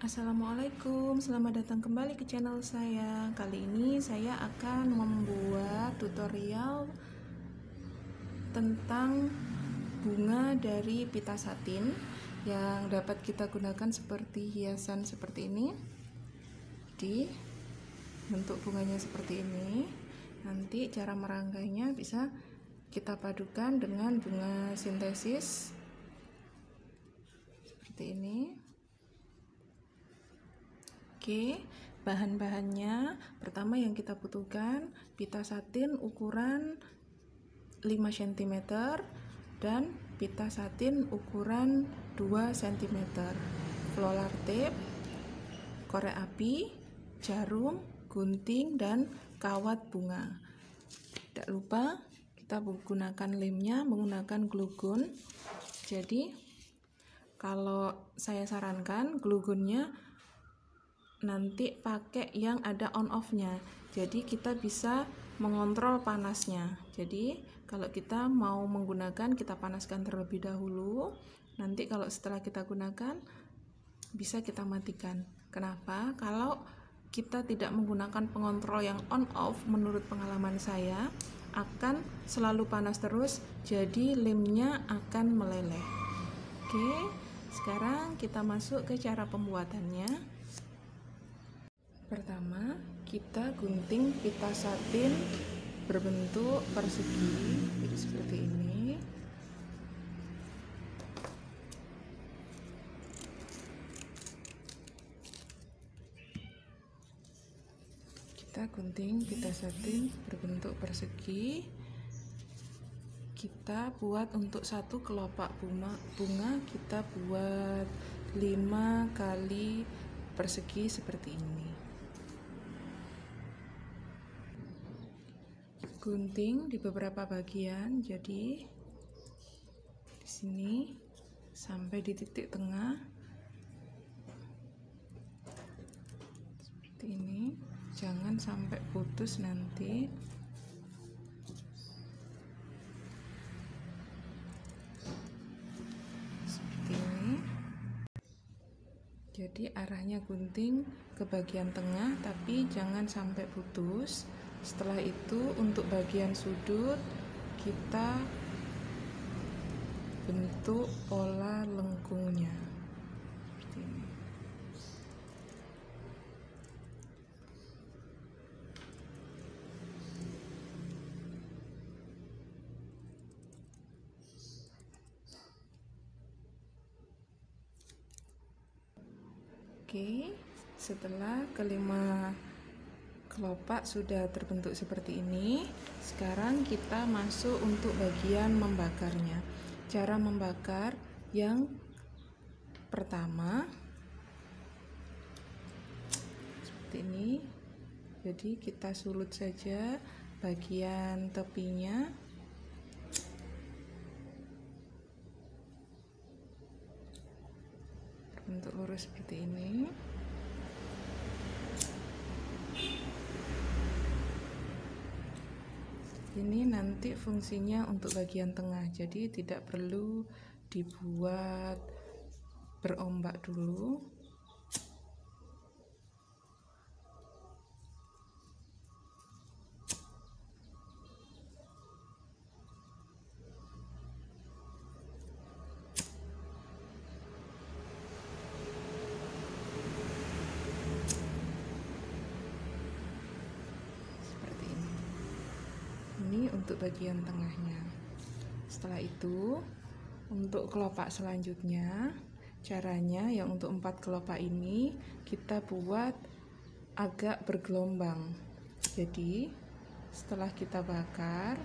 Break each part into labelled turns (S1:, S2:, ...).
S1: Assalamualaikum, selamat datang kembali ke channel saya. Kali ini saya akan membuat tutorial tentang bunga dari pita satin yang dapat kita gunakan seperti hiasan seperti ini. Jadi bentuk bunganya seperti ini. Nanti cara merangkainya bisa kita padukan dengan bunga sintesis seperti ini. Oke, bahan-bahannya pertama yang kita butuhkan pita satin ukuran 5 cm dan pita satin ukuran 2 cm, flolar tape, korek api, jarum, gunting, dan kawat bunga. Tidak lupa kita menggunakan lemnya menggunakan glue gun. Jadi kalau saya sarankan glue gunnya nanti pakai yang ada on off-nya, jadi kita bisa mengontrol panasnya. Jadi kalau kita mau menggunakan, kita panaskan terlebih dahulu, nanti kalau setelah kita gunakan bisa kita matikan. Kenapa? Kalau kita tidak menggunakan pengontrol yang on off, menurut pengalaman saya akan selalu panas terus, jadi lemnya akan meleleh. Oke, sekarang kita masuk ke cara pembuatannya. Pertama, kita gunting pita satin berbentuk persegi, jadi seperti ini. Kita gunting pita satin berbentuk persegi. Kita buat untuk satu kelopak bunga kita buat 5 kali persegi seperti ini. Gunting di beberapa bagian, jadi di sini sampai di titik tengah seperti ini, jangan sampai putus nanti. Seperti ini. Jadi arahnya gunting ke bagian tengah, tapi jangan sampai putus. Setelah itu untuk bagian sudut kita bentuk pola lengkungnya seperti ini. Oke, setelah kelima kelopak sudah terbentuk seperti ini, sekarang kita masuk untuk bagian membakarnya. Cara membakar yang pertama seperti ini, jadi kita sulut saja bagian tepinya. Bentuk lurus seperti ini. Ini nanti fungsinya untuk bagian tengah, jadi tidak perlu dibuat berombak dulu. Untuk bagian tengahnya. Setelah itu untuk kelopak selanjutnya, caranya yang untuk 4 kelopak ini kita buat agak bergelombang. Jadi setelah kita bakar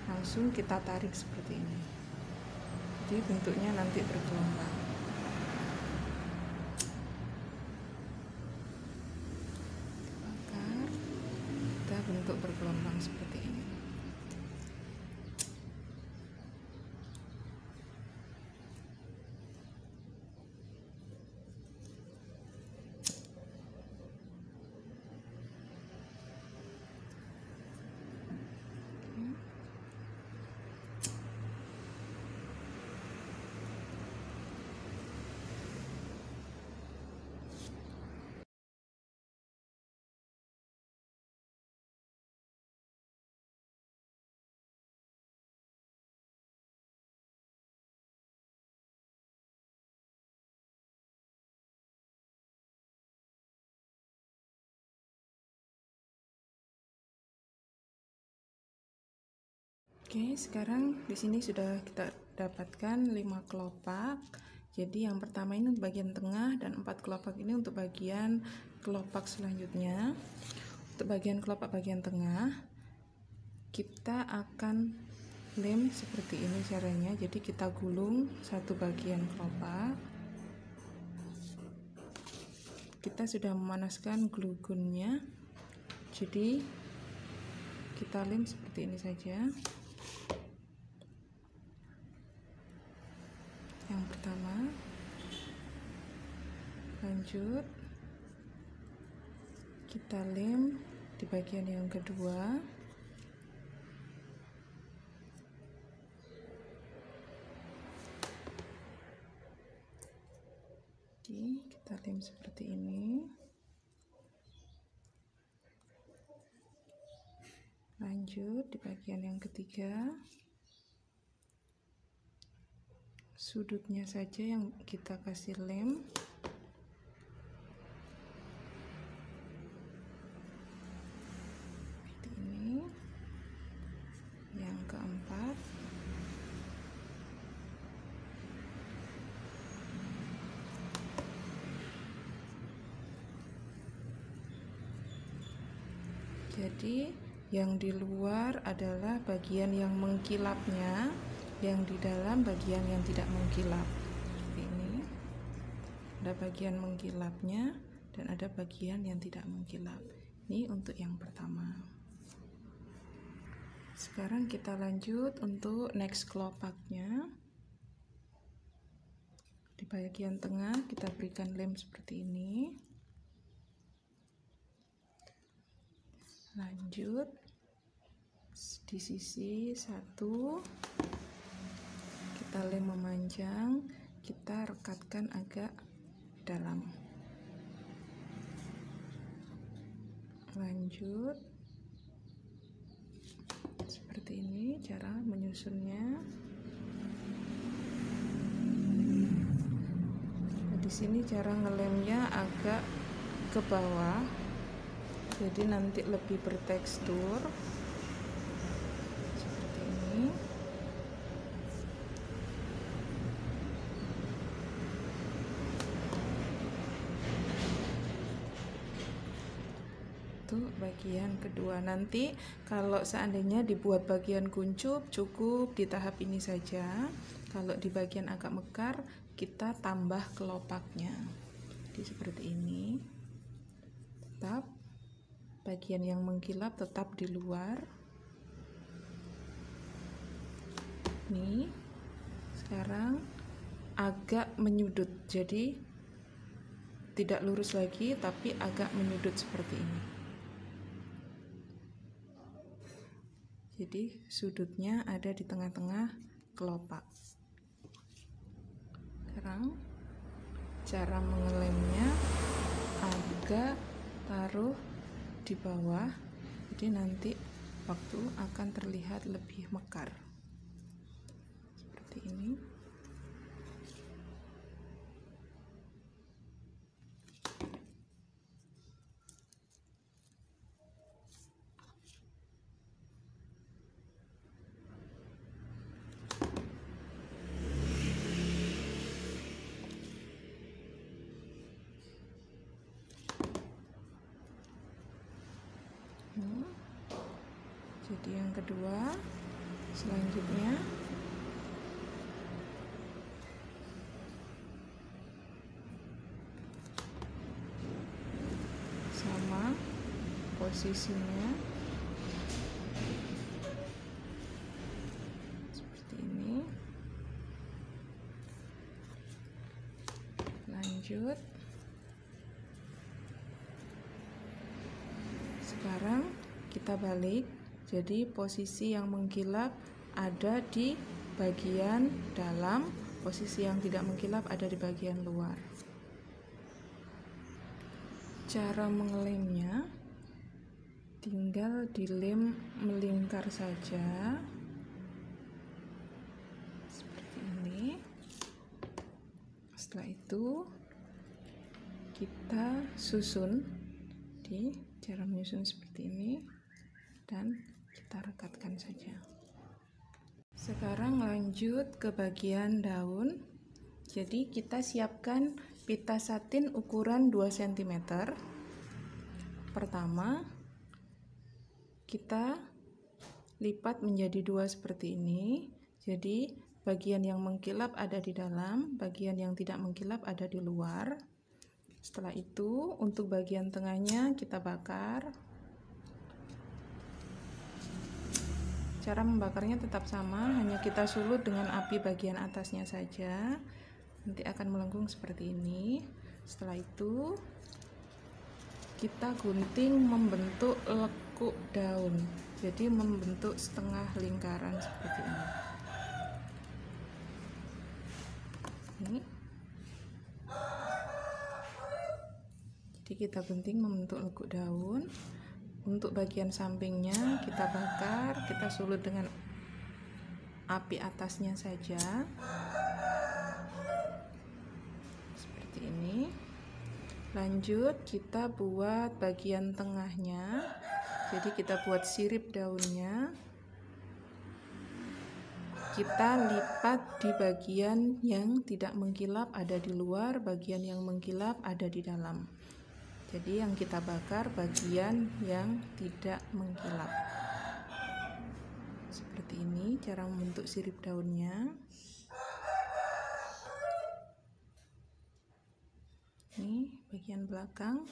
S1: langsung kita tarik seperti ini, jadi bentuknya nanti bergelombang. Bakar, kita bentuk bergelombang seperti ini. Oke, sekarang di sini sudah kita dapatkan 5 kelopak. Jadi yang pertama ini bagian tengah dan 4 kelopak ini untuk bagian kelopak selanjutnya. Untuk bagian kelopak bagian tengah, kita akan lem seperti ini caranya. Jadi kita gulung satu bagian kelopak. Kita sudah memanaskan glue gunnya. Jadi kita lem seperti ini saja. Yang pertama, lanjut kita lem di bagian yang kedua. Oke, kita lem seperti ini. Lanjut di bagian yang ketiga. Sudutnya saja yang kita kasih lem. Seperti ini. Yang keempat. Jadi yang di luar adalah bagian yang mengkilapnya, yang di dalam bagian yang tidak mengkilap. Seperti ini. Ada bagian mengkilapnya dan ada bagian yang tidak mengkilap. Ini untuk yang pertama. Sekarang kita lanjut untuk next kelopaknya. Di bagian tengah kita berikan lem seperti ini. Lanjut di sisi satu kita lem memanjang, kita rekatkan agak dalam. Lanjut seperti ini cara menyusunnya. Di sini cara ngelemnya agak ke bawah, jadi nanti lebih bertekstur seperti ini. Itu bagian kedua. Nanti kalau seandainya dibuat bagian kuncup, cukup di tahap ini saja. Kalau di bagian agak mekar, kita tambah kelopaknya. Jadi seperti ini. Tetap bagian yang mengkilap tetap di luar. Nih, sekarang agak menyudut, jadi tidak lurus lagi tapi agak menyudut seperti ini. Jadi sudutnya ada di tengah-tengah kelopak. Sekarang cara mengelemnya agak taruh di bawah, jadi nanti waktu akan terlihat lebih mekar seperti ini. Jadi yang kedua, selanjutnya sama posisinya seperti ini. Lanjut. Sekarang kita balik. Jadi posisi yang mengkilap ada di bagian dalam, posisi yang tidak mengkilap ada di bagian luar. Cara mengelemnya tinggal dilem melingkar saja seperti ini. Setelah itu kita susun, di cara menyusun seperti ini dan kita rekatkan saja. Sekarang lanjut ke bagian daun. Jadi kita siapkan pita satin ukuran 2 cm. Pertama, kita lipat menjadi 2 seperti ini. Jadi bagian yang mengkilap ada di dalam, bagian yang tidak mengkilap ada di luar. Setelah itu, untuk bagian tengahnya kita bakar. Cara membakarnya tetap sama, hanya kita sulut dengan api bagian atasnya saja. Nanti akan melengkung seperti ini. Setelah itu kita gunting membentuk lekuk daun, jadi membentuk setengah lingkaran seperti ini. Jadi kita gunting membentuk lekuk daun. Untuk bagian sampingnya kita bakar, kita sulut dengan api atasnya saja seperti ini. Lanjut kita buat bagian tengahnya. Jadi kita buat sirip daunnya. Kita lipat di bagian yang tidak mengkilap ada di luar, bagian yang mengkilap ada di dalam. Jadi yang kita bakar bagian yang tidak mengkilap. Seperti ini cara membentuk sirip daunnya. Ini bagian belakang.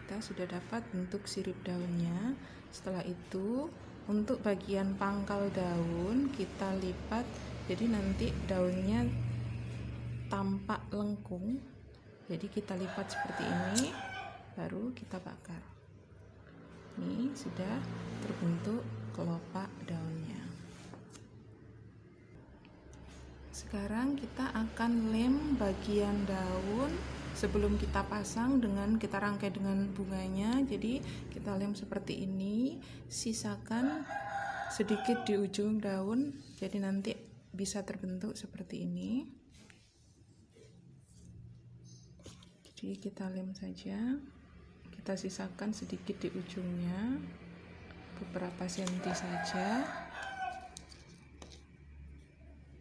S1: Kita sudah dapat bentuk sirip daunnya. Setelah itu untuk bagian pangkal daun kita lipat, jadi nanti daunnya tampak lengkung. Jadi kita lipat seperti ini, baru kita bakar. Ini sudah terbentuk kelopak daunnya. Sekarang kita akan lem bagian daun sebelum kita pasang dengan kita rangkai dengan bunganya. Jadi kita lem seperti ini, sisakan sedikit di ujung daun, jadi nanti bisa terbentuk seperti ini. Jadi kita lem saja, kita sisakan sedikit di ujungnya, beberapa senti saja.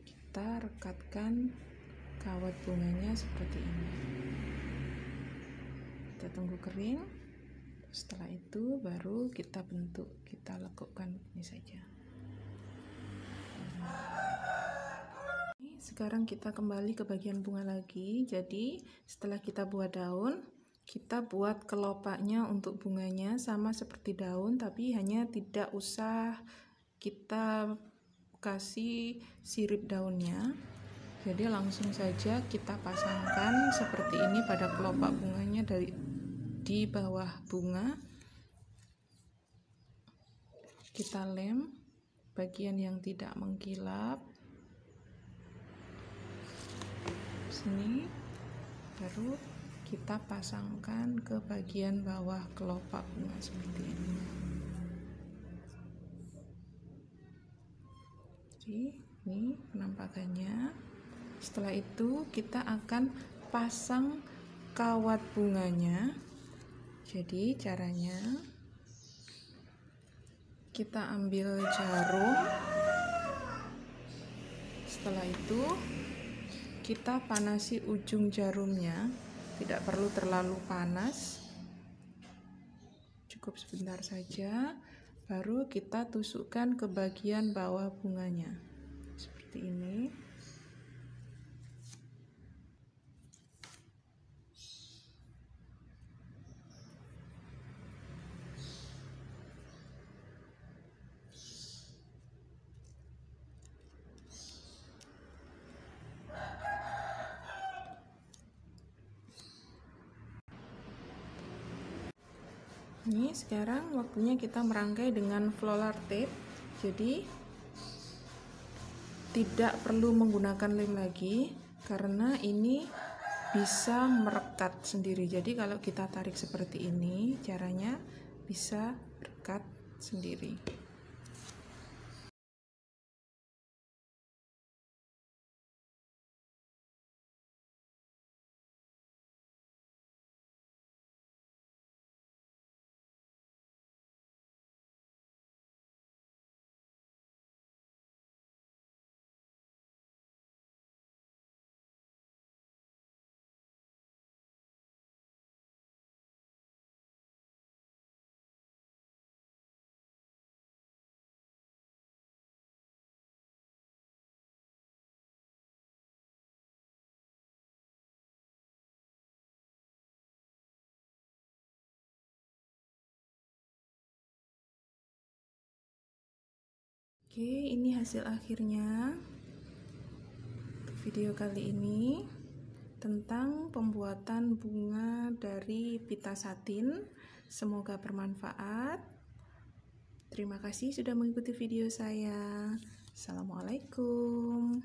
S1: Kita rekatkan kawat bunganya seperti ini. Kita tunggu kering. Setelah itu baru kita bentuk, kita lekukkan ini saja. Sekarang kita kembali ke bagian bunga lagi. Jadi setelah kita buat daun, kita buat kelopaknya untuk bunganya sama seperti daun, tapi hanya tidak usah kita kasih sirip daunnya. Jadi langsung saja kita pasangkan seperti ini pada kelopak bunganya di bawah bunga. Kita lem bagian yang tidak mengkilap sini, baru kita pasangkan ke bagian bawah kelopak bunga seperti ini. Jadi ini penampakannya. Setelah itu kita akan pasang kawat bunganya. Jadi caranya kita ambil jarum. Setelah itu kita panasi ujung jarumnya, tidak perlu terlalu panas, cukup sebentar saja. Baru kita tusukkan ke bagian bawah bunganya seperti ini. Ini sekarang waktunya kita merangkai dengan floral tape. Jadi tidak perlu menggunakan lem lagi karena ini bisa merekat sendiri. Jadi kalau kita tarik seperti ini, caranya bisa rekat sendiri. Oke, ini hasil akhirnya video kali ini tentang pembuatan bunga dari pita satin. Semoga bermanfaat. Terima kasih sudah mengikuti video saya. Assalamualaikum.